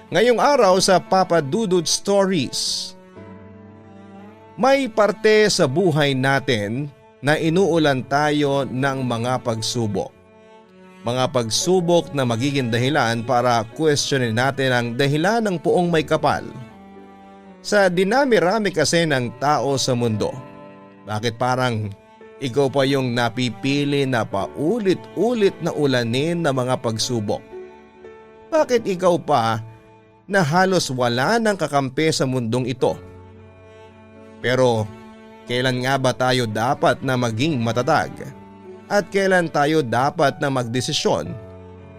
Ngayong araw sa Papa Dudut Stories. May parte sa buhay natin na inuulan tayo ng mga pagsubok. Mga pagsubok na magiging dahilan para questionin natin ang dahilan ng puong may kapal. Sa dinami-rami kasi ng tao sa mundo, bakit parang ikaw pa yung napipili na paulit-ulit na ulanin ng mga pagsubok? Bakit ikaw pa na halos wala ng kakampi sa mundong ito? Pero kailan nga ba tayo dapat na maging matatag? At kailan tayo dapat na magdesisyon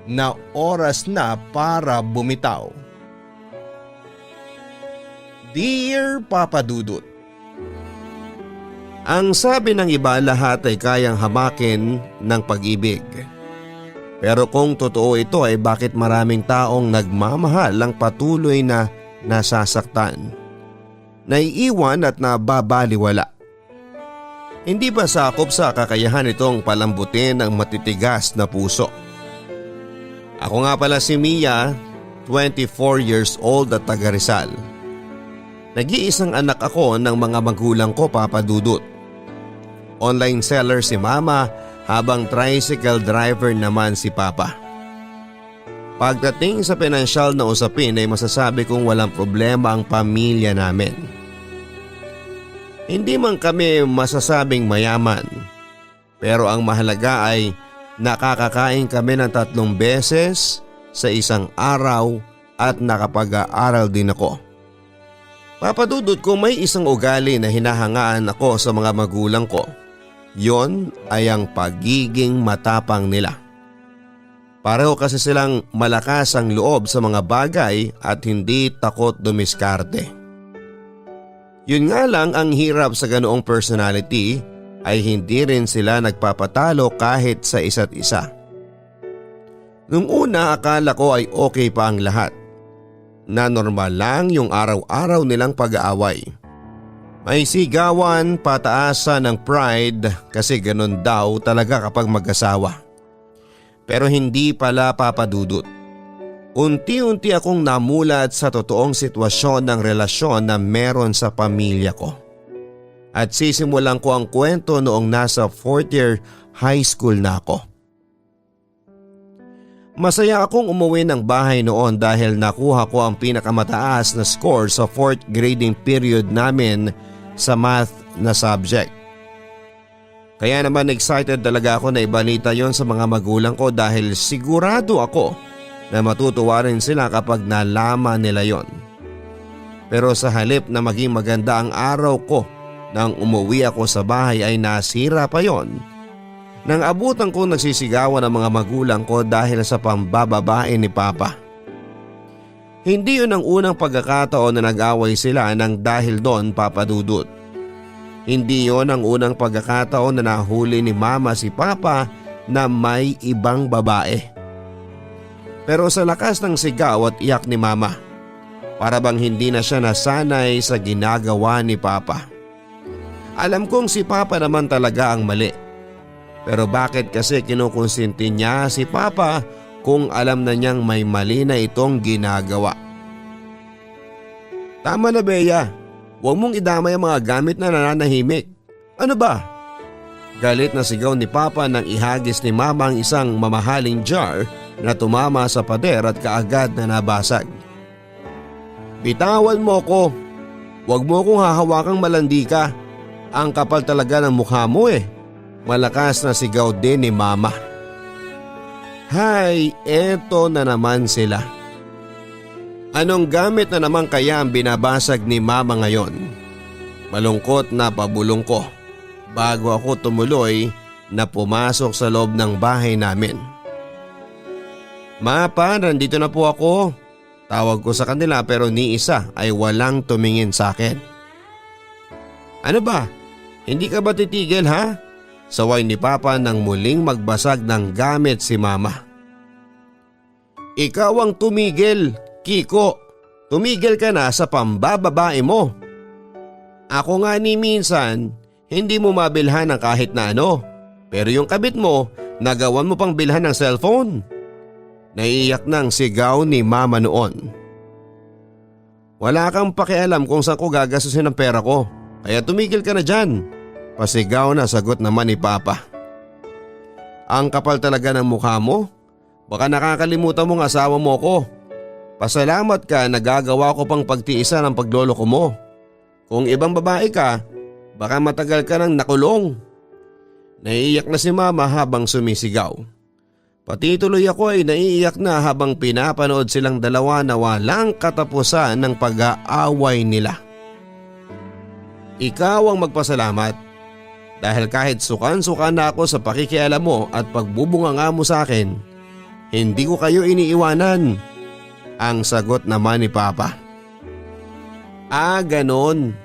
na oras na para bumitaw? Dear Papa Dudut, ang sabi ng iba, lahat ay kayang hamakin ng pag-ibig. Pero kung totoo ito ay bakit maraming taong nagmamahal ang patuloy na nasasaktan, naiiwan at nababaliwala? Hindi ba sakop sa kakayahan itong palambutin ang matitigas na puso? Ako nga pala si Mia, 24 years old at taga Rizal. Nag-iisang anak ako ng mga magulang ko, Papa Dudut. Online seller si Mama habang tricycle driver naman si Papa. Pagdating sa pinansyal na usapin ay masasabi kong walang problema ang pamilya namin. Hindi man kami masasabing mayaman, pero ang mahalaga ay nakakakain kami ng 3 beses sa isang araw at nakapag-aaral din ako. Papa Dudut, kung may isang ugali na hinahangaan ako sa mga magulang ko, yon ay ang pagiging matapang nila. Pareho kasi silang malakas ang loob sa mga bagay at hindi takot dumiskarte. Yun nga lang, ang hirap sa ganoong personality ay hindi rin sila nagpapatalo kahit sa isa't isa. Nung una akala ko ay okay pa ang lahat, na normal lang yung araw-araw nilang pag-aaway. May sigawan, pataasan ng pride kasi ganun daw talaga kapag mag-asawa. Pero hindi pala, Papa Dudut. Unti-unti akong namulat sa totoong sitwasyon ng relasyon na meron sa pamilya ko. At sisimulan ko ang kwento noong nasa 4th year high school na ako. Masaya akong umuwi ng bahay noon dahil nakuha ko ang pinakamataas na score sa 4th grading period namin sa math na subject. Kaya naman excited talaga ako na ibalita yon sa mga magulang ko dahil sigurado ako na matutuwa rin sila kapag nalaman nila yon. Pero sa halip na maging maganda ang araw ko nang umuwi ako sa bahay ay nasira pa yon. Nang abutan ko nagsisigawan ang mga magulang ko dahil sa pambababae ni Papa. Hindi yun ang unang pagkakataon na nag-away sila nang dahil doon, Papa Dudut. Hindi yun ang unang pagkakataon na nahuli ni Mama si Papa na may ibang babae. Pero sa lakas ng sigaw at iyak ni Mama, para bang hindi na siya nasanay sa ginagawa ni Papa. Alam kong si Papa naman talaga ang mali. Pero bakit kasi kinukonsinti niya si Papa kung alam na niyang may mali na itong ginagawa? Tama na, Bea. Huwag mong idamay ang mga gamit na nananahimik. Ano ba? Galit na sigaw ni Papa nang ihagis ni Mama ang isang mamahaling jar na tumama sa pader at kaagad na nabasag. Bitawan mo ko. Huwag mo akong hahawakang malandi ka. Ang kapal talaga ng mukha mo eh. Malakas na sigaw din ni Mama. Hay, eto na naman sila. Anong gamit na naman kaya ang binabasag ni Mama ngayon? Malungkot na pabulong ko bago ako tumuloy na pumasok sa loob ng bahay namin. Ma, pa, nandito na po ako. Tawag ko sa kanila pero ni isa ay walang tumingin sa akin. Ano ba? Hindi ka ba titigil, ha? Saway ni Papa nang muling magbasag ng gamit si Mama. Ikaw ang tumigil, Kiko. Tumigil ka na sa pambababae mo. Ako nga ni minsan, hindi mo mabilhan ng kahit na ano. Pero yung kabit mo, nagawan mo pang bilhan ng cellphone. Naiiyak ng sigaw ni Mama noon. Wala kang pakialam kung saan ko gagastusin ang pera ko, kaya tumigil ka na dyan. Pasigaw na sagot naman ni Papa. Ang kapal talaga ng mukha mo. Baka nakakalimutan mong asawa mo ko. Pasalamat ka, nagagawa ko pang pagtiisan ang pagloloko mo. Kung ibang babae ka, baka matagal ka nang nakulong. Naiiyak na si Mama habang sumisigaw. Pati tuloy ako ay naiiyak na habang pinapanood silang dalawa na walang katapusan ng pag-aaway nila. Ikaw ang magpasalamat dahil kahit sukan-sukan na ako sa pakikialam mo at pagbubunganga mo sa akin, hindi ko kayo iniiwanan. Ang sagot naman ni Papa. Ganon.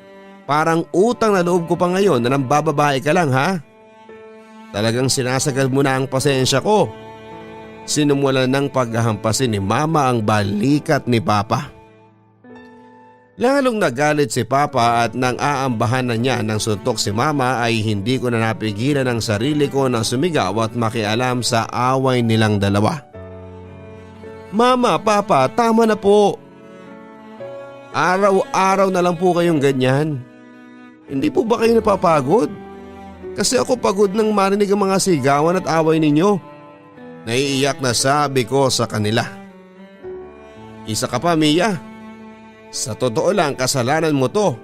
Parang utang na loob ko pa ngayon na nang bababae ka lang ha? Talagang sinasagad mo na ang pasensya ko. Sinumulan ng paghahampasin ni Mama ang balikat ni Papa. Lalong nagalit si Papa at nang aambahan na niya ng suntok si Mama ay hindi ko na napigilan ang sarili ko na sumigaw at makialam sa away nilang dalawa. Mama, Papa, tama na po. Araw-araw na lang po kayong ganyan. Hindi po ba kayo napapagod? Kasi ako pagod nang marinig ang mga sigawan at away ninyo. Naiiyak na sabi ko sa kanila. Isa ka pa, Mia. Sa totoo lang, kasalanan mo to.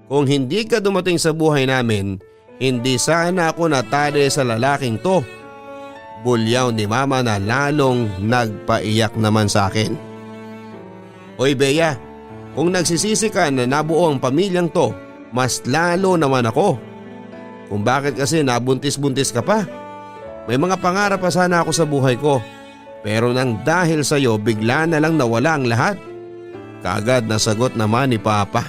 Kung hindi ka dumating sa buhay namin, hindi sana ako natali sa lalaking to. Bulyaw ni Mama na lalong nagpaiyak naman sa akin. Oy Bea, kung nagsisisi ka na nabuo ang pamilyang to, mas lalo naman ako. Kung bakit kasi nabuntis-buntis ka pa. May mga pangarap pa sana ako sa buhay ko, pero nang dahil sa iyo bigla na lang nawala ang lahat. Kaagad na sagot naman ni Papa.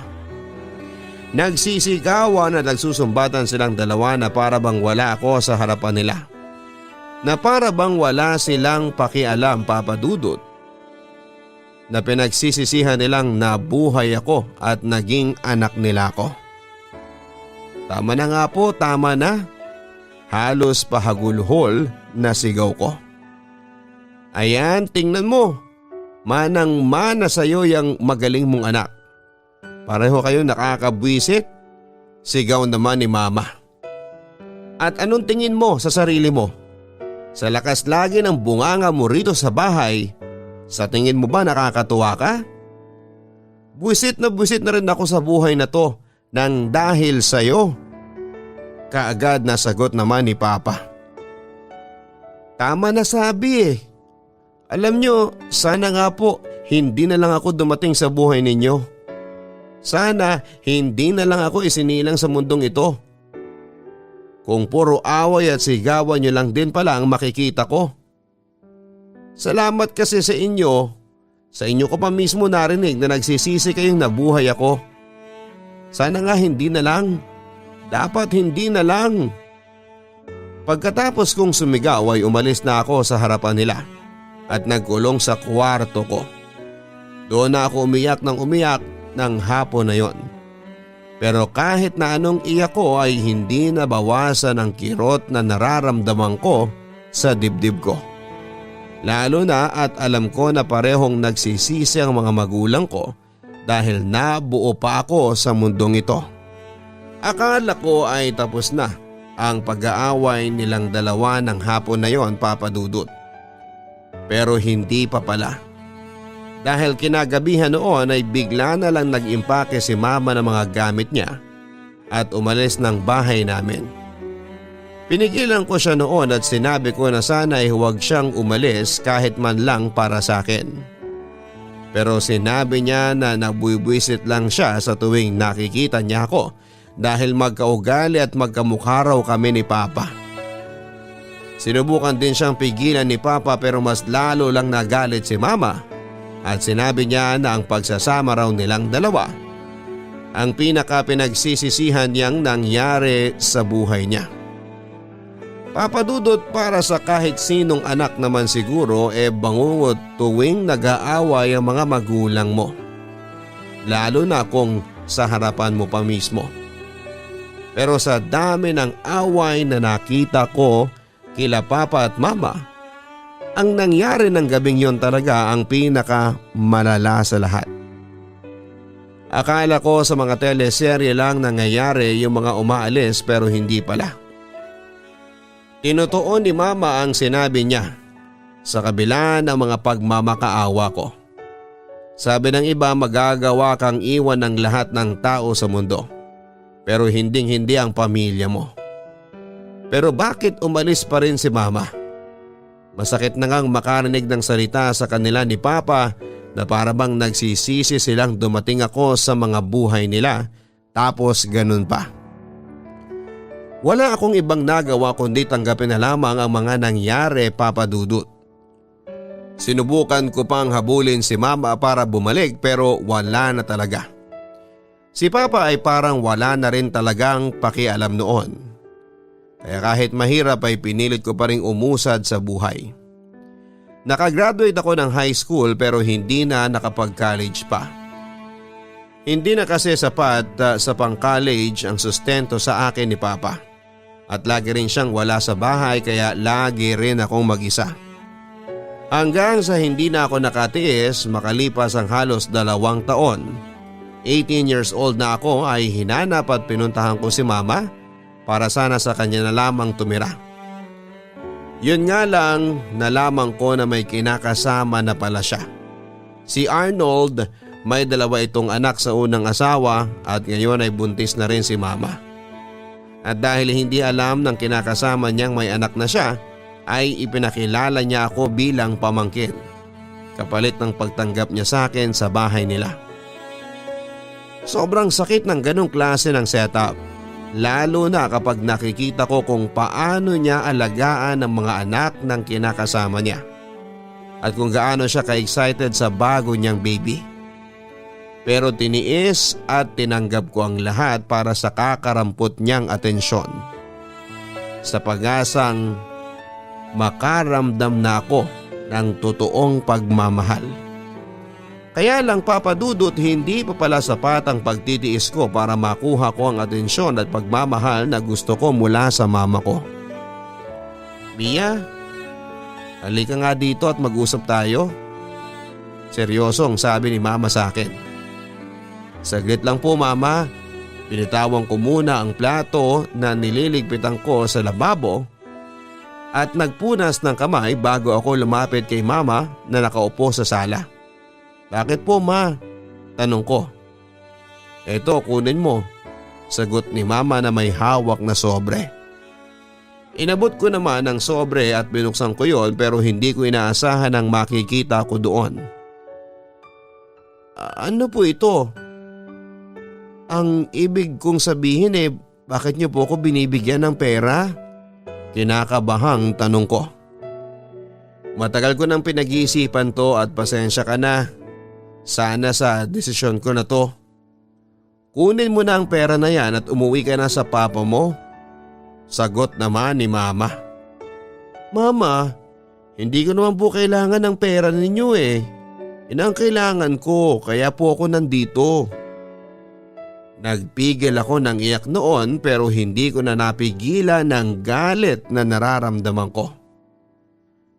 Nagsisigawan at nagsusumbatan silang dalawa na para bang wala ako sa harapan nila. Na para bang wala silang pakialam, Papa Dudut. Na pinagsisisihan nilang nabuhay ako at naging anak nila ko. Tama na nga po, tama na. Halos pahagulhol na sigaw ko. Ayan, tingnan mo. Manang-mana sa'yo yung magaling mong anak. Pareho kayo nakakabwisit. Sigaw naman ni Mama. At anong tingin mo sa sarili mo? Sa lakas lagi ng bunganga mo rito sa bahay, sa tingin mo ba nakakatuwa ka? Buwisit na rin ako sa buhay na to nang dahil sa'yo. Kaagad na sagot naman ni Papa. Tama na sabi eh. Alam nyo, sana nga po hindi na lang ako dumating sa buhay ninyo. Sana hindi na lang ako isinilang sa mundong ito. Kung puro away at sigawan nyo lang din pala ang makikita ko. Salamat kasi sa inyo. Sa inyo ko pa mismo narinig na nagsisisi kayong nabuhay ako. Sana nga hindi na lang. Dapat hindi na lang. Pagkatapos kong sumigaw ay umalis na ako sa harapan nila at nagkulong sa kwarto ko. Doon na ako umiyak ng hapon na yon. Pero kahit na anong iyak ko ay hindi nabawasan ang kirot na nararamdaman ko sa dibdib ko. Lalo na at alam ko na parehong nagsisisi ang mga magulang ko dahil nabuo pa ako sa mundong ito. Akala ko ay tapos na ang pag-aaway nilang dalawa ng hapon na yon, Papa Dudut. Pero hindi pa pala. Dahil kinagabihan noon ay bigla na lang nag-impake si Mama ng mga gamit niya at umalis ng bahay namin. Pinigilan ko siya noon at sinabi ko na sana ay huwag siyang umalis kahit man lang para sa akin. Pero sinabi niya na nabubwisit lang siya sa tuwing nakikita niya ako dahil magkaugali at magkamukha raw kami ni Papa. Sinubukan din siyang pigilan ni Papa pero mas lalo lang nagalit si Mama at sinabi niya na ang pagsasama raw nilang dalawa ang pinaka-pinagsisisihan niyang nangyari sa buhay niya. Papa Dudut, para sa kahit sinong anak naman siguro bangungot tuwing nag-aaway ang mga magulang mo. Lalo na kung sa harapan mo pa mismo. Pero sa dami ng away na nakita ko kila Papa at Mama, ang nangyari ng gabing yon talaga ang pinaka malala sa lahat. Akala ko sa mga teleserye lang nangyayari yung mga umaalis pero hindi pala. Tinutuon ni Mama ang sinabi niya sa kabila ng mga pagmamakaawa ko. Sabi ng iba, magagawa kang iwan ng lahat ng tao sa mundo pero hinding-hindi ang pamilya mo. Pero bakit umalis pa rin si Mama? Masakit na ngang makarinig ng salita sa kanila ni Papa na para bang nagsisisi silang dumating ako sa mga buhay nila tapos ganun pa. Wala akong ibang nagawa kundi tanggapin na lamang ang mga nangyari, Papa Dudut. Sinubukan ko pang habulin si Mama para bumalik pero wala na talaga. Si Papa ay parang wala na rin talagang pakialam noon. Kaya kahit mahirap ay pinilit ko pa ring umusad sa buhay. Nakagraduate ako ng high school pero hindi na nakapag-college pa. Hindi na kasi sapat sa pang-college ang sustento sa akin ni Papa. At lagi rin siyang wala sa bahay kaya lagi rin akong mag-isa. Hanggang sa hindi na ako nakatiis makalipas ang halos 2 taon. 18 years old na ako ay hinanap at pinuntahan ko si Mama para sana sa kanya na lamang tumira. Yun nga lang nalaman ko na may kinakasama na pala siya. Si Arnold, may 2 itong anak sa unang asawa at ngayon ay buntis na rin si Mama. At dahil hindi alam ng kinakasama niyang may anak na siya, ay ipinakilala niya ako bilang pamangkin. Kapalit ng pagtanggap niya sa akin sa bahay nila. Sobrang sakit ng ganong klase ng setup. Lalo na kapag nakikita ko kung paano niya alagaan ang mga anak ng kinakasama niya. At kung gaano siya ka-excited sa bago niyang baby. Pero tiniis at tinanggap ko ang lahat para sa kakarampot niyang atensyon. Sa pag-asang makaramdam na ako ng totoong pagmamahal. Kaya lang, Papa Dudut, hindi pa pala sapat ang pagtitiis ko para makuha ko ang atensyon at pagmamahal na gusto ko mula sa mama ko. Mia, halika nga dito at mag-usap tayo. Seryosong sabi ni Mama sa akin. Saglit lang po, Mama. Binitawan ko muna ang plato na nililigpitan ko sa lababo at nagpunas ng kamay bago ako lumapit kay Mama na nakaupo sa sala. Bakit po, Ma? Tanong ko. Eto, kunin mo. Sagot ni Mama na may hawak na sobre. Inabot ko naman ang sobre at binuksan ko yon pero hindi ko inaasahan ang makikita ko doon. Ano po ito? Ang ibig kong sabihin bakit niyo po ako binibigyan ng pera? Kinakabahang tanong ko. Matagal ko nang pinag-iisipan to at pasensya ka na. Sana sa desisyon ko na to. Kunin mo na ang pera na yan at umuwi ka na sa papa mo. Sagot naman ni Mama. Mama, hindi ko naman po kailangan ng pera ninyo Yan ang kailangan ko kaya po ako nandito. Nagpigil ako ng iyak noon pero hindi ko na napigilan ng galit na nararamdaman ko.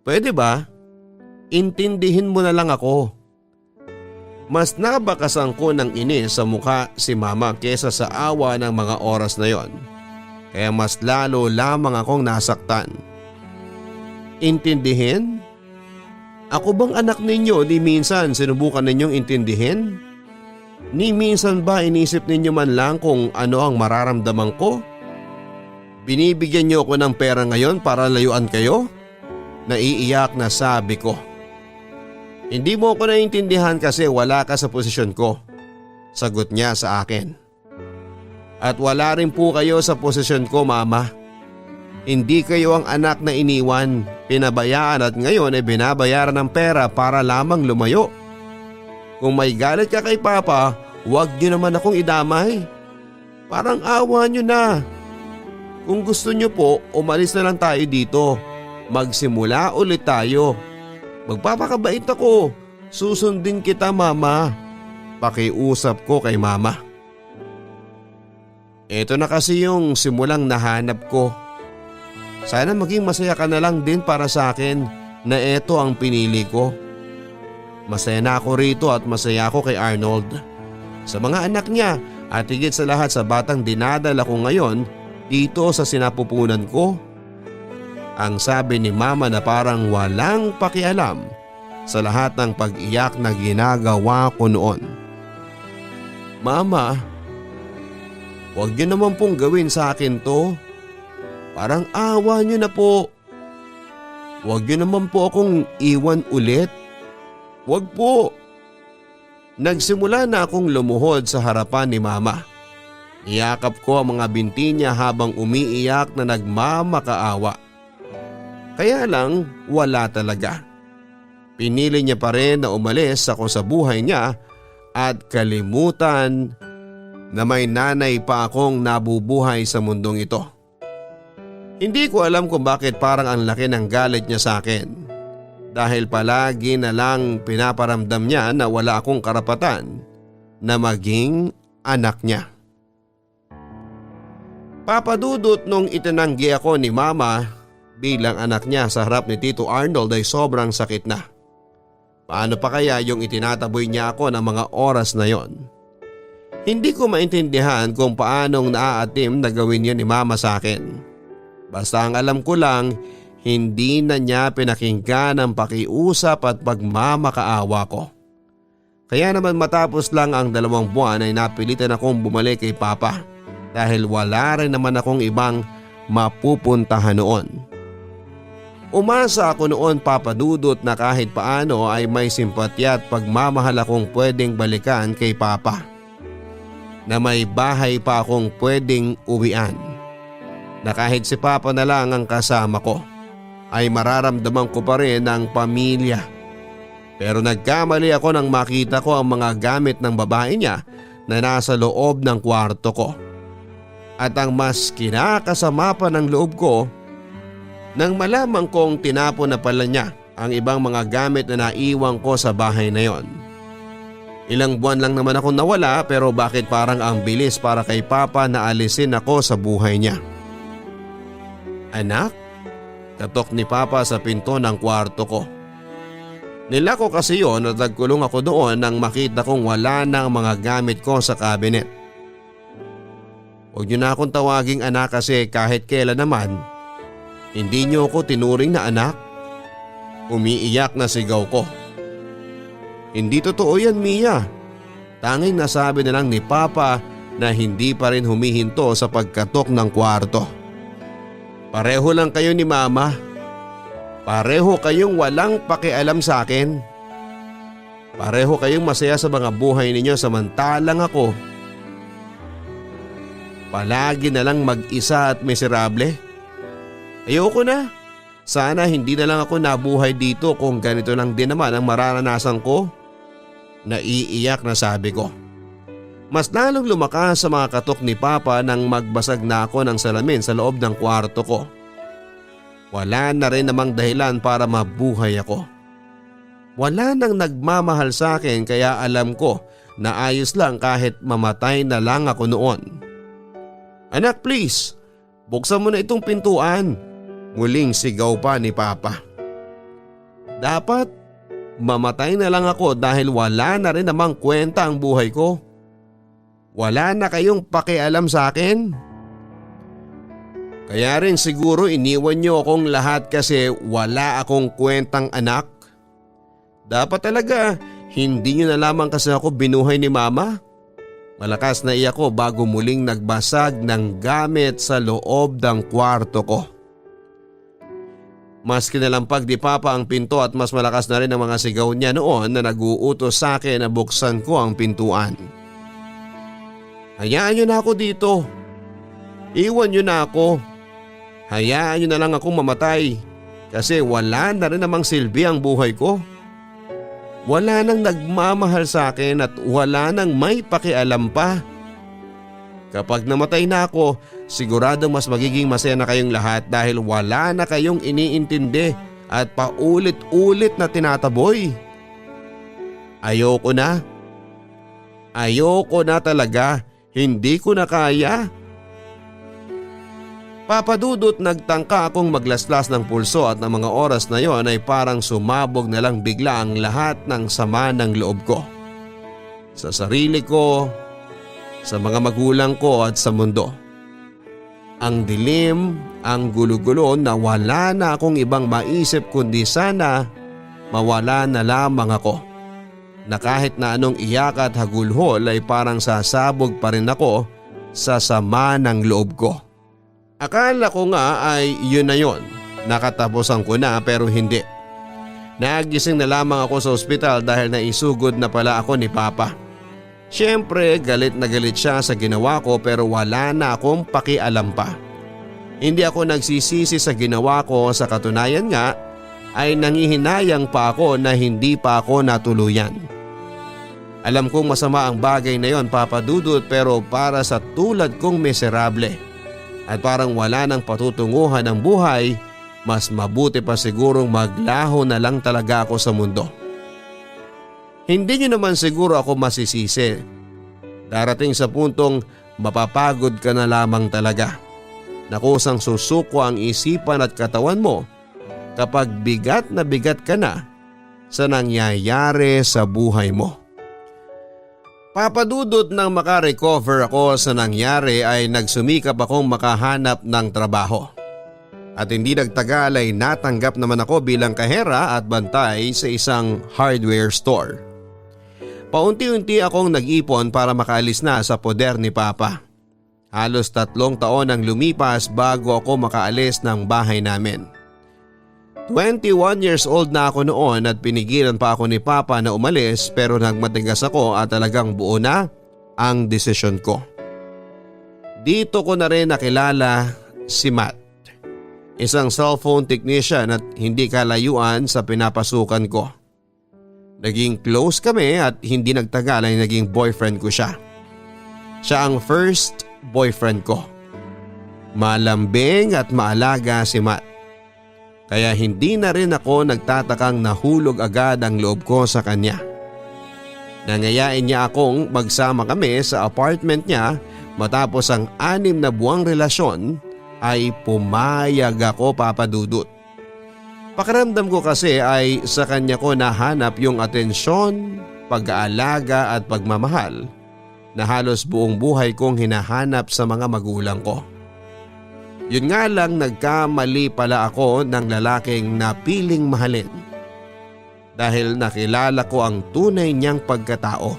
Pwede ba? Intindihin mo na lang ako. Mas nabakasan ko ng inis sa mukha si Mama kesa sa awa ng mga oras na yon. Kaya mas lalo lamang akong nasaktan. Intindihin? Ako bang anak ninyo ni minsan sinubukan ninyong intindihin? Ni minsan ba inisip ninyo man lang kung ano ang mararamdaman ko? Binibigyan niyo ako ng pera ngayon para layuan kayo? Naiiyak na sabi ko. Hindi mo ako naiintindihan kasi wala ka sa posisyon ko. Sagot niya sa akin. At wala rin po kayo sa posisyon ko, Mama. Hindi kayo ang anak na iniwan, pinabayaan at ngayon binabayaran ng pera para lamang lumayo. Kung may galit ka kay Papa, huwag niyo naman akong idamay. Parang awa niyo na. Kung gusto niyo po, umalis na lang tayo dito. Magsimula ulit tayo. Magpapakabait ako. Susundin kita, Mama. Pakiusap ko kay Mama. Ito na kasi yung simulang nahanap ko. Sana maging masaya ka na lang din para sa akin na ito ang pinili ko. Masaya na ako rito at masaya ako kay Arnold. sa mga anak niya at higit sa lahat sa batang dinadala ko ngayon dito sa sinapupunan ko. Ang sabi ni mama na parang walang pakialam sa lahat ng pag-iyak na ginagawa ko noon. Mama, huwag niyo naman pong gawin sa akin to. Parang awa niyo na po. Huwag niyo naman po akong iwan ulit. Huwag po. Nagsimula na akong lumuhod sa harapan ni mama. Niyakap ko ang mga binti niya habang umiiyak na nagmamakaawa. Kaya lang wala talaga. Pinili niya pa rin na umalis ako sa buhay niya at kalimutan na may nanay pa akong nabubuhay sa mundong ito. Hindi ko alam kung bakit parang ang laki ng galit niya sa akin. Dahil palagi na lang pinaparamdam niya na wala akong karapatan na maging anak niya. Papadudot nung itinanggi ako ni mama bilang anak niya sa harap ni Tito Arnold ay sobrang sakit na. Paano pa kaya yung itinataboy niya ako ng mga oras na yon? Hindi ko maintindihan kung paanong naaatim na gawin yun ni mama sa akin. Basta ang alam ko lang, hindi na niya pinakinggan ang pakiusap at pagmamakaawa ko. Kaya naman matapos lang ang 2 buwan ay napilitan akong bumalik kay Papa dahil wala rin naman akong ibang mapupuntahan noon. Umasa ako noon, Papadudot, na kahit paano ay may simpatya at pagmamahal akong pwedeng balikan kay Papa. Na may bahay pa akong pwedeng uwian. Na kahit si Papa na lang ang kasama ko ay mararamdaman ko pa rin ang pamilya. Pero nagkamali ako nang makita ko ang mga gamit ng babae niya na nasa loob ng kwarto ko. At ang mas kinakasama pa ng loob ko, nang malaman kong tinapon na pala niya ang ibang mga gamit na naiwan ko sa bahay na yon. Ilang buwan lang naman akong nawala, pero bakit parang ang bilis para kay Papa na alisin ako sa buhay niya. Anak? Katok ni Papa sa pinto ng kwarto ko. Nilako kasi yon at nagkulong ako doon nang makita kong wala na ang mga gamit ko sa cabinet. Huwag niyo na akong tawaging anak kasi kahit kailan naman, hindi niyo ako tinuring na anak. Umiiyak na sigaw ko. Hindi totoo yan, Mia. Tanging nasabi na lang ni Papa na hindi pa rin humihinto sa pagkatok ng kwarto. Pareho lang kayo ni Mama. Pareho kayong walang pakialam sa akin. Pareho kayong masaya sa mga buhay ninyo samantalang ako palagi na lang mag-isa at miserable. Ayoko na. Sana hindi na lang ako nabuhay dito kung ganito lang din naman ang mararanasan ko. Naiiyak na sabi ko. Mas lalong lumakas sa mga katok ni Papa nang magbasag na ako ng salamin sa loob ng kwarto ko. Wala na rin namang dahilan para mabuhay ako. Wala nang nagmamahal sa akin kaya alam ko na ayos lang kahit mamatay na lang ako noon. Anak, please, buksan mo na itong pintuan. Muling sigaw pa ni Papa. Dapat mamatay na lang ako dahil wala na rin namang kwenta ang buhay ko. Wala na kayong pakialam sa akin. Kaya rin siguro iniwan niyo akong lahat kasi wala akong kwentang anak. Dapat talaga hindi niyo na lamang kasi ako binuhay ni Mama. Malakas na iyak ko bago muling nagbasag ng gamit sa loob ng kwarto ko. Mas kinalampag ni Papa ang pinto at mas malakas na rin ang mga sigaw niya noon na nag-uutos sa akin na buksan ko ang pintuan. Hayaan niyo na ako dito. Iwan niyo na ako. Hayaan niyo na lang akong mamatay kasi wala na rin namang silbi ang buhay ko. Wala nang nagmamahal sa akin at wala nang may pakialam pa. Kapag namatay na ako, sigurado mas magiging masaya na kayong lahat dahil wala na kayong iniintindi at paulit-ulit na tinataboy. Ayoko na. Ayoko na talaga. Hindi ko na kaya. Papadudot, nagtangka akong maglaslas ng pulso at ng mga oras na yon ay parang sumabog na lang bigla ang lahat ng sama ng loob ko. sa sarili ko, sa mga magulang ko at sa mundo. Ang dilim, ang gulo-gulo na wala na akong ibang maisip kundi sana mawala na lamang ako. Na kahit na anong iyak at hagulhol ay parang sasabog pa rin ako sa sama ng loob ko. Akala ko nga ay yun na yun, nakatapusan ko na pero hindi. Nagising na lamang ako sa ospital dahil naisugod na pala ako ni Papa. Siyempre galit na galit siya sa ginawa ko pero wala na akong pakialam pa. Hindi ako nagsisisi sa ginawa ko, sa katunayan nga ay nangihinayang pa ako na hindi pa ako natuluyan. Alam kong masama ang bagay na yon, Papa Dudut, pero para sa tulad kong miserable at parang wala nang patutunguhan ng buhay, mas mabuti pa sigurong maglaho na lang talaga ako sa mundo. Hindi niyo naman siguro ako masisisi. Darating sa puntong mapapagod ka na lamang talaga. Na kusang susuko ang isipan at katawan mo kapag bigat na bigat ka na sa nangyayari sa buhay mo. Papadudot nang makarecover ako sa nangyari ay nagsumikap akong makahanap ng trabaho. At hindi nagtagal ay natanggap naman ako bilang kahera at bantay sa isang hardware store. Paunti-unti akong nag-ipon para makaalis na sa poder ni Papa. Halos 3 taon ang lumipas bago ako makaalis ng bahay namin. 21 years old na ako noon at pinigilan pa ako ni Papa na umalis pero nagmatigas ako at talagang buo na ang desisyon ko. Dito ko na rin nakilala si Matt. Isang cellphone technician at hindi kalayuan sa pinapasukan ko. Naging close kami at hindi nagtagal ay naging boyfriend ko siya. Siya ang first boyfriend ko. Malambing at maalaga si Matt. Kaya hindi na rin ako nagtatakang nahulog agad ang loob ko sa kanya. Nangayain niya akong magsama kami sa apartment niya matapos ang 6 na buwang relasyon ay pumayag ako, Papa Dudut. Pakiramdam ko kasi ay sa kanya ko nahanap yung atensyon, pag-aalaga at pagmamahal na halos buong buhay kong hinahanap sa mga magulang ko. Yun nga lang, nagkamali pala ako ng lalaking napiling mahalin dahil nakilala ko ang tunay niyang pagkatao.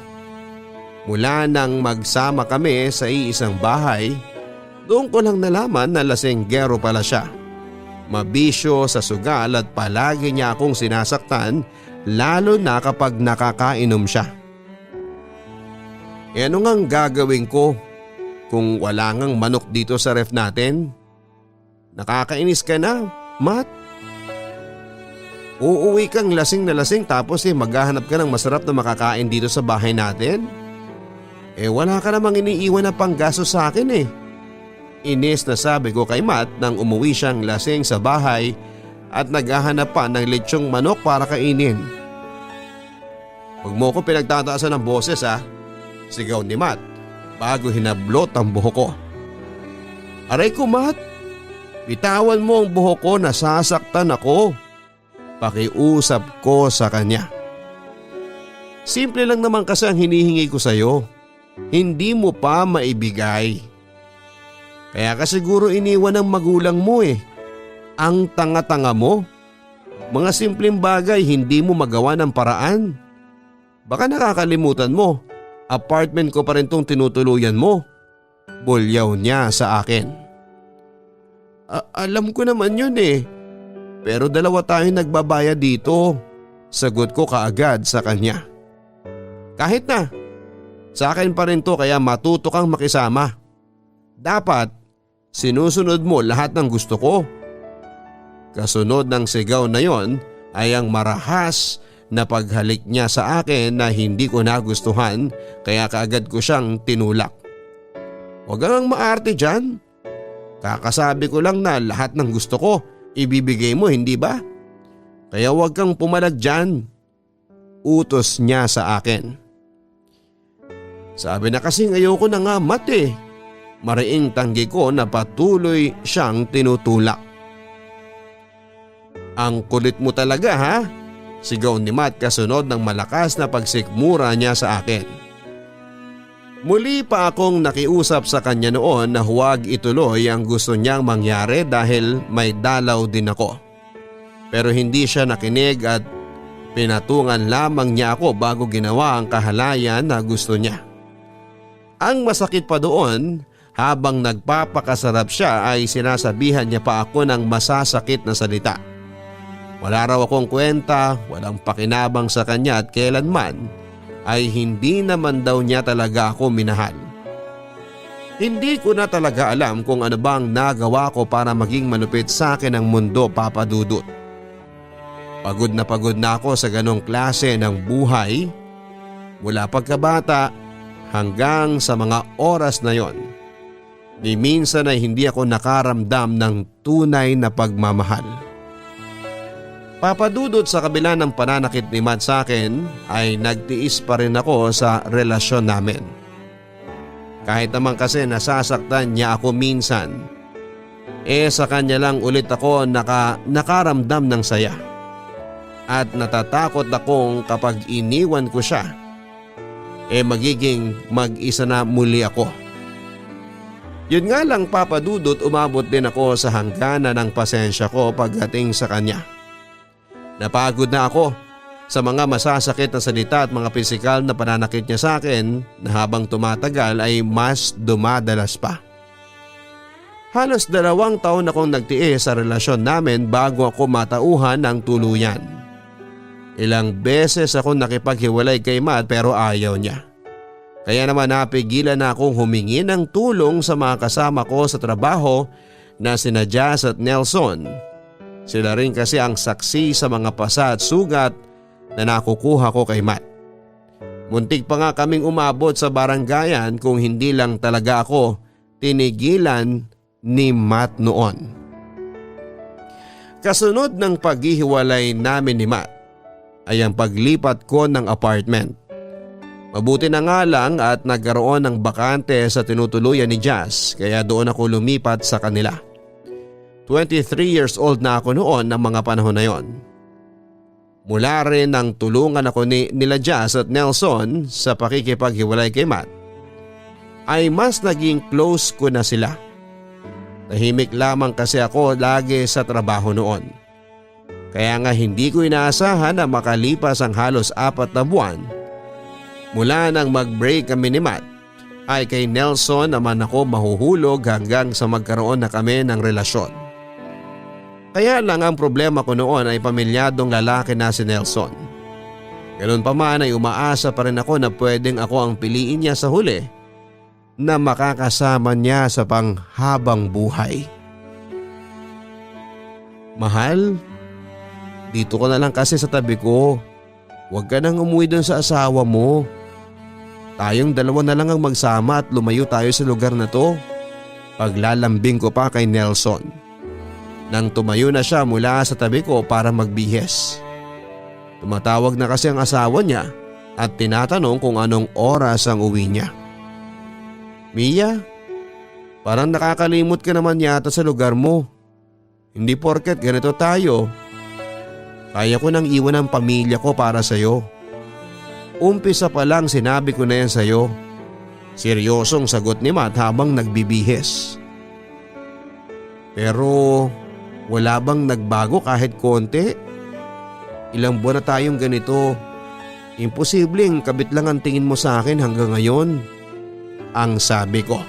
Mula nang magsama kami sa iisang bahay, doon ko lang nalaman na lasenggero pala siya. Mabisyo sa sugal at palagi niya akong sinasaktan lalo na kapag nakakainom siya. E ano ngang gagawin ko kung wala ngang manok dito sa ref natin? Nakakainis ka na, Matt. Uuwi kang lasing na lasing tapos maghahanap ka ng masarap na makakain dito sa bahay natin? Wala ka namang iniiwan na panggaso sa akin eh. Inis na sabi ko kay Matt nang umuwi siyang lasing sa bahay at naghahanap pa ng lechong manok para kainin. Huwag mo ko pinagtataasan ng boses ha, sigaw ni Matt bago hinablot ang buhok ko. Aray ko, Matt, bitawan mo ang buhok ko, nasasaktan ako. Pakiusap ko sa kanya. Simple lang naman kasi ang hinihingi ko sa iyo. Hindi mo pa maibigay. Kaya ka siguro iniwan ng magulang mo eh. Ang tanga-tanga mo. Mga simpleng bagay hindi mo magawa ng paraan. Baka nakakalimutan mo, apartment ko pa rin tong tinutuluyan mo. Bulyaw niya sa akin. Alam ko naman yun eh. Pero 2 tayong nagbabayad dito. Sagot ko kaagad sa kanya. Kahit na. Sa akin pa rin to kaya matuto kang makisama. Dapat sinusunod mo lahat ng gusto ko. Kasunod ng sigaw na yon ay ang marahas na paghalik niya sa akin na hindi ko nagustuhan kaya kaagad ko siyang tinulak. Huwag kang maarte dyan. Kakasabi ko lang na lahat ng gusto ko ibibigay mo, hindi ba? Kaya huwag kang pumalag dyan. Utos niya sa akin. Sabi na kasing ayoko na nga, Matt eh. Mariing tanggi ko na patuloy siyang tinutulak. Ang kulit mo talaga ha? Sigaw ni Matt kasunod ng malakas na pagsikmura niya sa akin. Muli pa akong nakiusap sa kanya noon na huwag ituloy ang gusto niyang mangyari dahil may dalaw din ako. Pero hindi siya nakinig at pinatungan lamang niya ako bago ginawa ang kahalayan na gusto niya. Ang masakit pa doon, habang nagpapakasarap siya ay sinasabihan niya pa ako ng masasakit na salita. Wala raw akong kwenta, walang pakinabang sa kanya at kailanman ay hindi naman daw niya talaga ako minahal. Hindi ko na talaga alam kung ano bang nagawa ko para maging manupit sa akin ang mundo, Papa Dudut. Pagod na ako sa ganong klase ng buhay mula pagkabata hanggang sa mga oras na yon. Ni minsan ay hindi ako nakaramdam ng tunay na pagmamahal. Papa Dudut, sa kabila ng pananakit ni Matt sa akin ay nagtiis pa rin ako sa relasyon namin. Kahit naman kasi nasasaktan niya ako minsan, sa kanya lang ulit ako nakaramdam ng saya. At natatakot akong kapag iniwan ko siya, magiging mag-isa na muli ako. Yun nga lang, Papa Dudut, umabot din ako sa hangganan ng pasensya ko pagdating sa kanya. Napagod na ako sa mga masasakit na salita at mga pisikal na pananakit niya sa akin na habang tumatagal ay mas dumadalas pa. Halos 2 taon akong nagtiis sa relasyon namin bago ako matauhan ng tuluyan. Ilang beses ako nakipaghiwalay kay Matt pero ayaw niya. Kaya naman napigilan na akong humingi ng tulong sa mga kasama ko sa trabaho na sina Jazz at Nelson. Sila rin kasi ang saksi sa mga pasa at sugat na nakukuha ko kay Matt. Muntik pa nga kaming umabot sa barangayan kung hindi lang talaga ako tinigilan ni Matt noon. Kasunod ng paghihiwalay namin ni Matt ay ang paglipat ko ng apartment. Mabuti na nga lang at nagkaroon ng bakante sa tinutuluyan ni Jazz kaya doon ako lumipat sa kanila. 23 years old na ako noon ng mga panahon na yon. Mula rin nang tulungan ako nila Jazz at Nelson sa pakikipaghiwalay kay Matt, ay mas naging close ko na sila. Tahimik lamang kasi ako lagi sa trabaho noon. Kaya nga hindi ko inaasahan na makalipas ang halos 4 na buwan mula nang mag-break kami ni Matt ay kay Nelson naman ako mahuhulog hanggang sa magkaroon na kami ng relasyon. Kaya lang ang problema ko noon ay pamilyadong lalaki na si Nelson. Ganun pa man ay umaasa pa rin ako na pwedeng ako ang piliin niya sa huli na makakasama niya sa panghabang buhay. Mahal, dito ka na lang kasi sa tabi ko. Huwag ka nang umuwi doon sa asawa mo. Tayong 2 na lang ang magsama at lumayo tayo sa lugar na to. Paglalambing ko pa kay Nelson. Nang tumayo na siya mula sa tabi ko para magbihes. Tumatawag na kasi ang asawa niya at tinatanong kung anong oras ang uwi niya. Mia, parang nakakalimot ka naman yata sa lugar mo. Hindi porket ganito tayo. Kaya ko nang iwan ang pamilya ko para sa'yo. Umpisa pa lang sinabi ko na yan sa'yo. Seryosong sagot ni Matt habang nagbibihis. Pero wala bang nagbago kahit konti? Ilang buwan na tayong ganito. Imposibleng kabit lang ang tingin mo sa akin hanggang ngayon. Ang sabi ko.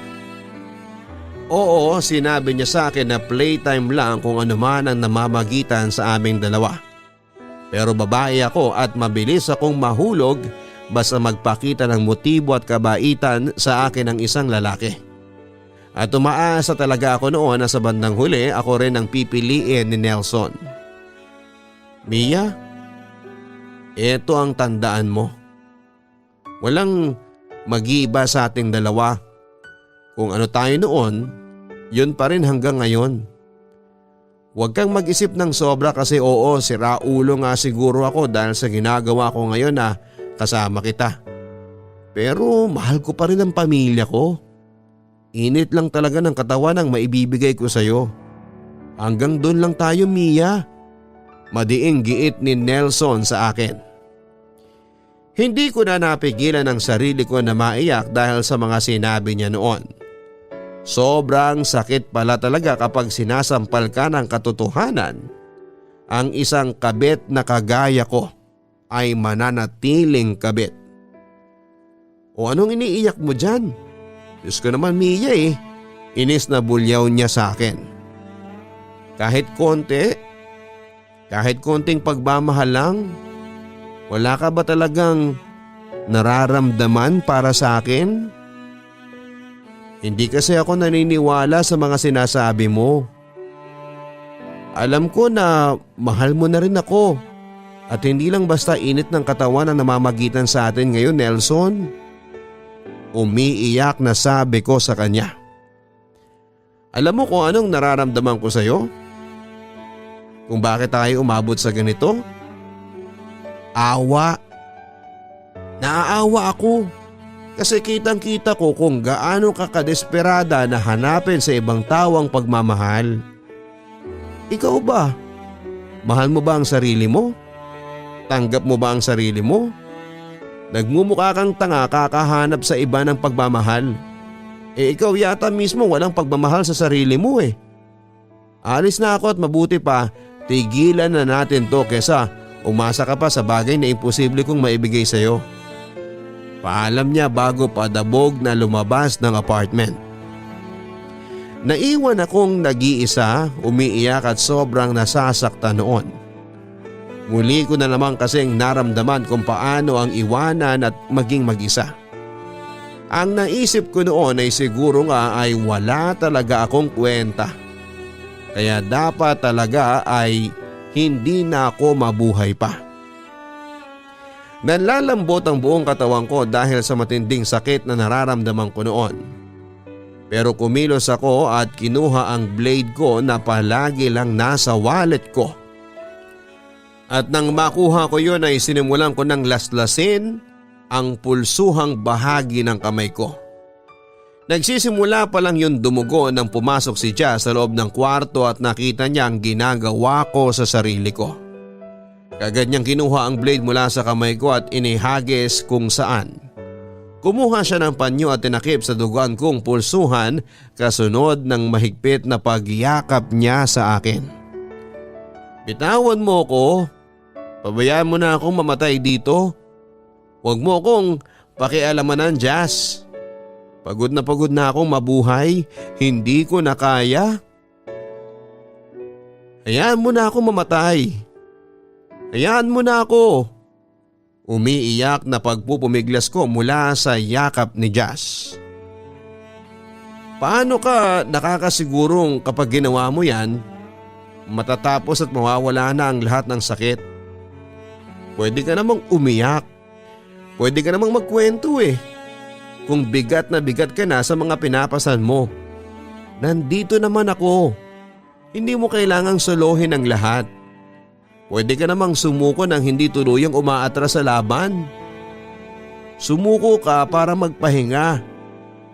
Oo, sinabi niya sa akin na playtime lang kung ano man ang namamagitan sa aming dalawa. Pero babae ako at mabilis akong mahulog basta magpakita ng motibo at kabaitan sa akin ng isang lalaki. At umaasa talaga ako noon na sa bandang huli ako rin ang pipiliin ni Nelson. Mia, ito ang tandaan mo. Walang mag-iiba sa ating dalawa. Kung ano tayo noon, yun pa rin hanggang ngayon. Huwag kang mag-isip ng sobra kasi oo, siraulo nga siguro ako dahil sa ginagawa ko ngayon na kasama kita. Pero mahal ko pa rin ang pamilya ko. Init lang talaga ng katawan ang maibibigay ko sa'yo. Hanggang doon lang tayo, Mia. Madiing giit ni Nelson sa akin. Hindi ko na napigilan ang sarili ko na maiyak dahil sa mga sinabi niya noon. Sobrang sakit pala talaga kapag sinasampal ka ng katotohanan. Ang isang kabit na kagaya ko ay mananatiling kabit. O anong iniiyak mo dyan? Diyos ko naman, Mia eh. Inis na bulyaw niya sa akin. Kahit konting pagmamahal lang, wala ka ba talagang nararamdaman para sa akin? Hindi kasi ako naniniwala sa mga sinasabi mo. Alam ko na mahal mo na rin ako at hindi lang basta init ng katawan ang namamagitan sa atin ngayon, Nelson. Umiiyak na sabi ko sa kanya. Alam mo kung anong nararamdaman ko sa iyo? Kung bakit tayo umabot sa ganito? Awa. Naaawa ako kasi kitang-kita ko kung gaano ka kadesperada na hanapin sa ibang tao ang pagmamahal. Ikaw ba? Mahal mo ba ang sarili mo? Tanggap mo ba ang sarili mo? Nagmumukha kang tanga kakahanap sa iba ng pagmamahal. Ikaw yata mismo walang pagmamahal sa sarili mo eh. Alis na ako at mabuti pa, tigilan na natin to kesa umasa ka pa sa bagay na imposible kong maibigay sa iyo. Paalam niya bago padabog na lumabas ng apartment. Naiwan akong nag-iisa, umiiyak at sobrang nasasaktan noon. Muli ko na naman kasing naramdaman kung paano ang iwanan at maging mag-isa. Ang naisip ko noon ay siguro nga ay wala talaga akong kwenta. Kaya dapat talaga ay hindi na ako mabuhay pa. Nanlalambot ang buong katawan ko dahil sa matinding sakit na nararamdaman ko noon. Pero kumilos ako at kinuha ang blade ko na palagi lang nasa wallet ko. At nang makuha ko yun ay sinimulan ko ng laslasin ang pulsuhang bahagi ng kamay ko. Nagsisimula pa lang yun dumugo nang pumasok si Jazz sa loob ng kwarto at nakita niya ang ginagawa ko sa sarili ko. Kagad niyang kinuha ang blade mula sa kamay ko at inihagis kung saan. Kumuha siya ng panyo at tinakip sa duguan kong pulsuhan kasunod ng mahigpit na pagyakap niya sa akin. Bitawan mo ko. Pabayaan mo na akong mamatay dito. Huwag mo akong pakialamanan, Jazz. Pagod na akong mabuhay. Hindi ko na kaya. Hayaan mo na akong mamatay. Hayaan mo na ako. Umiiyak na pagpupumiglas ko mula sa yakap ni Jazz. Paano ka nakakasigurong kapag ginawa mo yan, matatapos at mawawala na ang lahat ng sakit? Pwede ka namang umiyak. Pwede ka namang magkwento eh. Kung bigat na bigat ka na sa mga pinapasan mo. Nandito naman ako. Hindi mo kailangang solohin ang lahat. Pwede ka namang sumuko nang hindi tuluyang umaatras sa laban. Sumuko ka para magpahinga.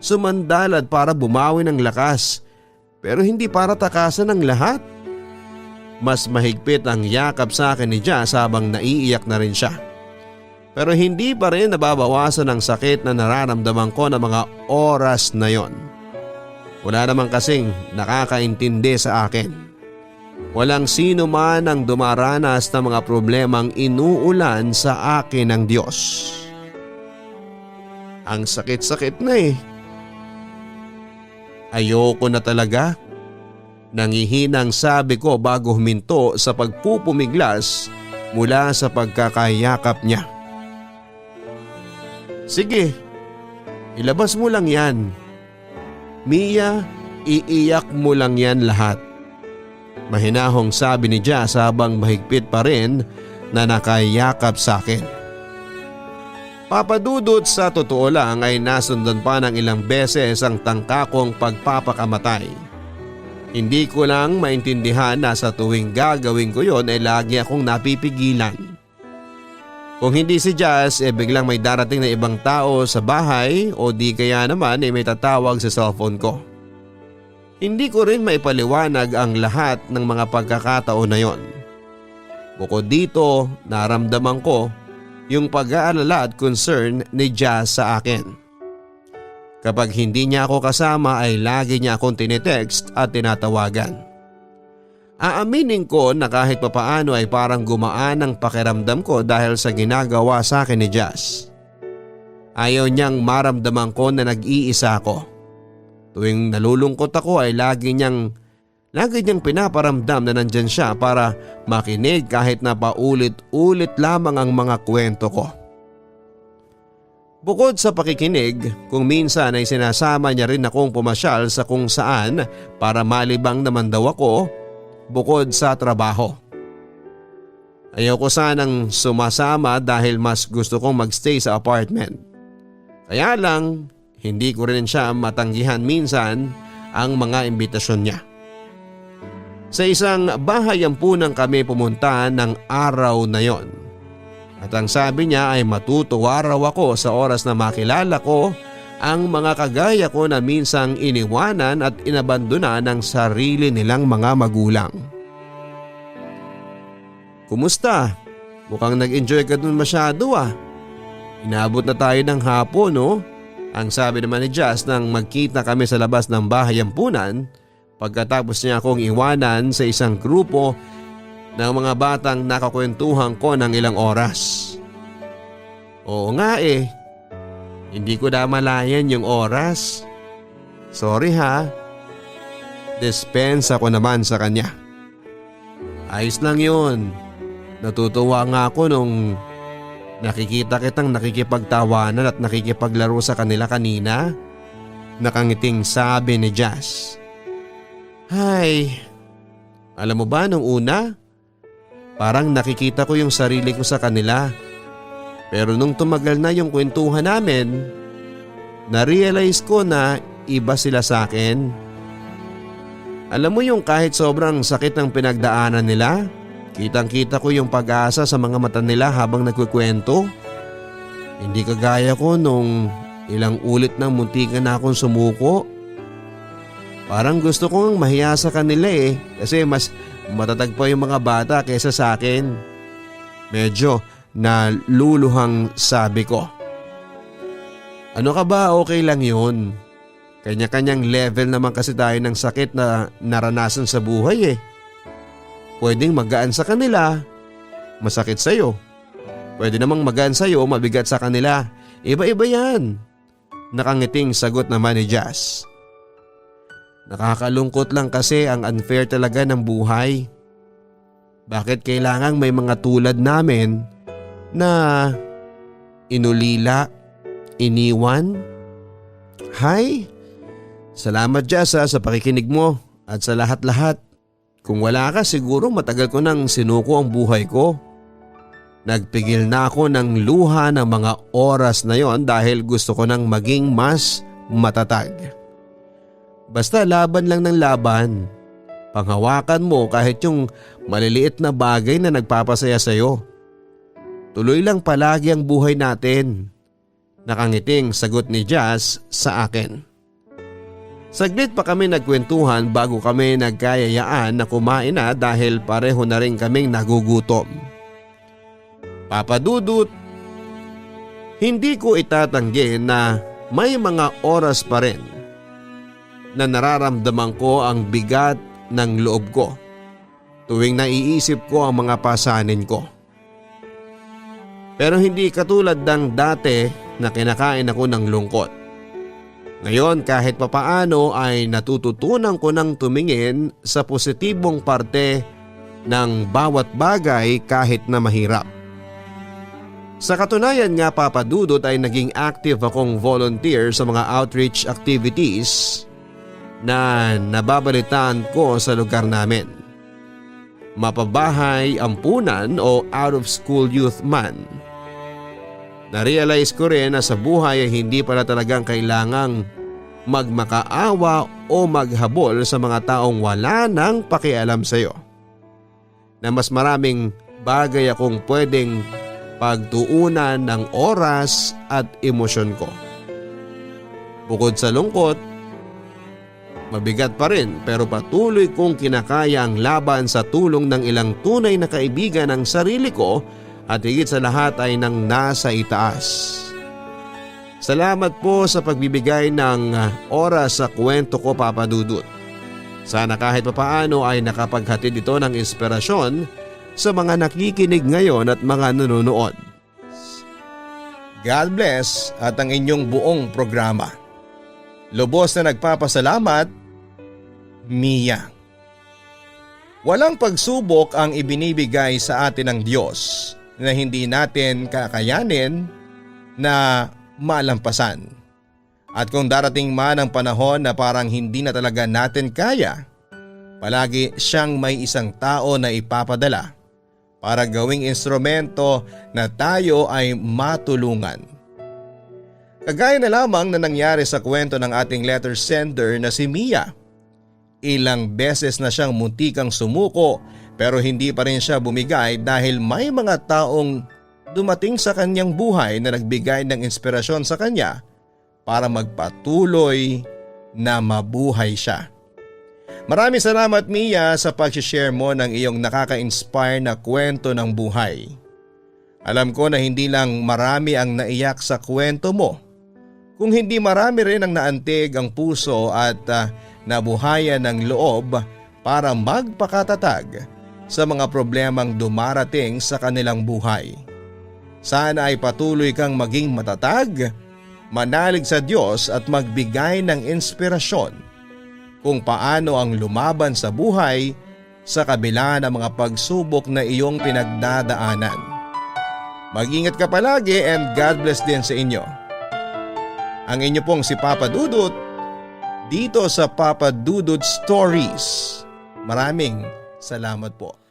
Sumandalad para bumawi ng lakas. Pero hindi para takasan ang lahat. Mas mahigpit ang yakap sa akin ni Jazz habang naiiyak na rin siya. Pero hindi pa rin nababawasan ang sakit na nararamdaman ko ng mga oras na yon. Wala naman kasing nakakaintindi sa akin. Walang sino man ang dumaranas ng mga problemang inuulan sa akin ng Diyos. Ang sakit-sakit na eh. Ayoko na talaga. Nangihinang sabi ko bago huminto sa pagpupumiglas mula sa pagkakayakap niya. Sige, ilabas mo lang yan. Mia, iiyak mo lang yan lahat. Mahinahong sabi ni Jazz habang mahigpit pa rin na nakayakap sa akin. Papadudot sa totoo lang ay nasundan pa ng ilang beses ang tangkakong pagpapakamatay. Hindi ko lang maintindihan na sa tuwing gagawin ko yon ay lagi akong napipigilan. Kung hindi si Jazz biglang may darating na ibang tao sa bahay o di kaya naman may tatawag sa cellphone ko. Hindi ko rin maipaliwanag ang lahat ng mga pagkakataon na yon. Bukod dito, naramdaman ko yung pag-aalala at concern ni Jazz sa akin. Kapag hindi niya ako kasama ay lagi niya akong tinetext at tinatawagan. Aaminin ko na kahit papaano ay parang gumaan ang pakiramdam ko dahil sa ginagawa sa akin ni Jazz. Ayaw niyang maramdaman ko na nag-iisa ako. Tuwing nalulungkot ako ay lagi niyang pinaparamdam na nandyan siya para makinig kahit na paulit-ulit lamang ang mga kwento ko. Bukod sa pakikinig, kung minsan ay sinasama niya rin akong pumasyal sa kung saan para malibang naman daw ako bukod sa trabaho. Ayaw ko sanang sumasama dahil mas gusto kong magstay sa apartment. Kaya lang, hindi ko rin siya matanggihan minsan ang mga imbitasyon niya. Sa isang bahay ampunan kami pumunta ng araw na yon. At ang sabi niya ay matutuwa raw ako sa oras na makilala ko ang mga kagaya ko na minsang iniwanan at inabandona ng sarili nilang mga magulang. Kumusta? Mukhang nag-enjoy ka dun masyado ah. Inabot na tayo ng hapon no? Ang sabi naman ni Jazz nang magkita kami sa labas ng bahay ampunan pagkatapos niya akong iwanan sa isang grupo ng mga batang nakakwentuhan ko ng ilang oras. Oo nga eh. Hindi ko namalayan yung oras. Sorry ha. Dispensa ko naman sa kanya. Ayos lang yun. Natutuwa nga ako nung nakikita kitang nakikipagtawanan at nakikipaglaro sa kanila kanina. Nakangiting sabi ni Jazz. Hay, alam mo ba nung una? Parang nakikita ko yung sarili ko sa kanila. Pero nung tumagal na yung kwentuhan namin, na-realize ko na iba sila sa akin. Alam mo yung kahit sobrang sakit ng pinagdaanan nila, kitang-kita ko yung pag-asa sa mga mata nila habang nagkukwento. Hindi kagaya ko nung ilang ulit nang muntikan na akong sumuko. Parang gusto kong mahiya sa kanila eh kasi mas matatag pa yung mga bata kaysa sa akin. Medyo naluluhang sabi ko. Ano ka ba, okay lang yun. Kanya-kanyang level naman kasi tayo ng sakit na naranasan sa buhay eh. Pwedeng magaan sa kanila, masakit sa'yo. Pwede namang magaan sa'yo, mabigat sa kanila. Iba-iba yan. Nakangiting sagot naman ni Jazz. Nakakalungkot lang kasi ang unfair talaga ng buhay. Bakit kailangang may mga tulad namin na inulila, iniwan? Hay, salamat Jazz sa pakikinig mo at sa lahat-lahat. Kung wala ka siguro matagal ko nang sinuko ang buhay ko. Nagpigil na ako ng luha ng mga oras na yon dahil gusto ko nang maging mas matatag. Basta laban lang ng laban. Panghawakan mo kahit yung maliliit na bagay na nagpapasaya sa'yo. Tuloy lang palagi ang buhay natin. Nakangiting sagot ni Jazz sa akin. Saglit pa kami nagkwentuhan bago kami nagkayayaan na kumain na dahil pareho na rin kaming nagugutom. Papa Dudut, hindi ko itatanggi na may mga oras pa rin na nararamdaman ko ang bigat ng loob ko tuwing naiisip ko ang mga pasanin ko. Pero hindi katulad ng dati na kinakain ako ng lungkot. Ngayon kahit papaano ay natututunan ko ng tumingin sa positibong parte ng bawat bagay kahit na mahirap. Sa katunayan nga Papa Dudut ay naging active akong volunteer sa mga outreach activities na nababalitaan ko sa lugar namin. Mapabahay, ampunan o out of school youth man. Na-realize ko rin na sa buhay ay hindi pala talagang kailangang magmakaawa o maghabol sa mga taong wala nang pakialam sa'yo. Na mas maraming bagay akong pwedeng pagtuunan ng oras at emosyon ko. Bukod sa lungkot, mabigat pa rin pero patuloy kong kinakaya ang laban sa tulong ng ilang tunay na kaibigan ng sarili ko at higit sa lahat ay nang nasa itaas. Salamat po sa pagbibigay ng oras sa kwento ko, Papa Dudut. Sana kahit papaano ay nakapaghatid ito ng inspirasyon sa mga nakikinig ngayon at mga nanonood. God bless at ang inyong buong programa. Lubos na nagpapasalamat, Mia. Walang pagsubok ang ibinibigay sa atin ng Diyos na hindi natin kakayanin na malampasan. At kung darating man ang panahon na parang hindi na talaga natin kaya, palagi siyang may isang tao na ipapadala para gawing instrumento na tayo ay matulungan. Kagaya na lamang na nangyari sa kwento ng ating letter sender na si Mia. Ilang beses na siyang muntikang sumuko pero hindi pa rin siya bumigay dahil may mga taong dumating sa kanyang buhay na nagbigay ng inspirasyon sa kanya para magpatuloy na mabuhay siya. Maraming salamat, Mia, sa pag-share mo ng iyong nakaka-inspire na kwento ng buhay. Alam ko na hindi lang marami ang naiyak sa kwento mo, kung hindi marami rin ang naantig ang puso at nabuhayan ng loob para magpakatatag sa mga problemang dumarating sa kanilang buhay. Sana ay patuloy kang maging matatag, manalig sa Diyos at magbigay ng inspirasyon kung paano ang lumaban sa buhay sa kabila ng mga pagsubok na iyong pinagdadaanan. Mag-ingat ka palagi and God bless din sa inyo. Ang inyo pong si Papa Dudut dito sa Papa Dudut Stories. Maraming salamat po.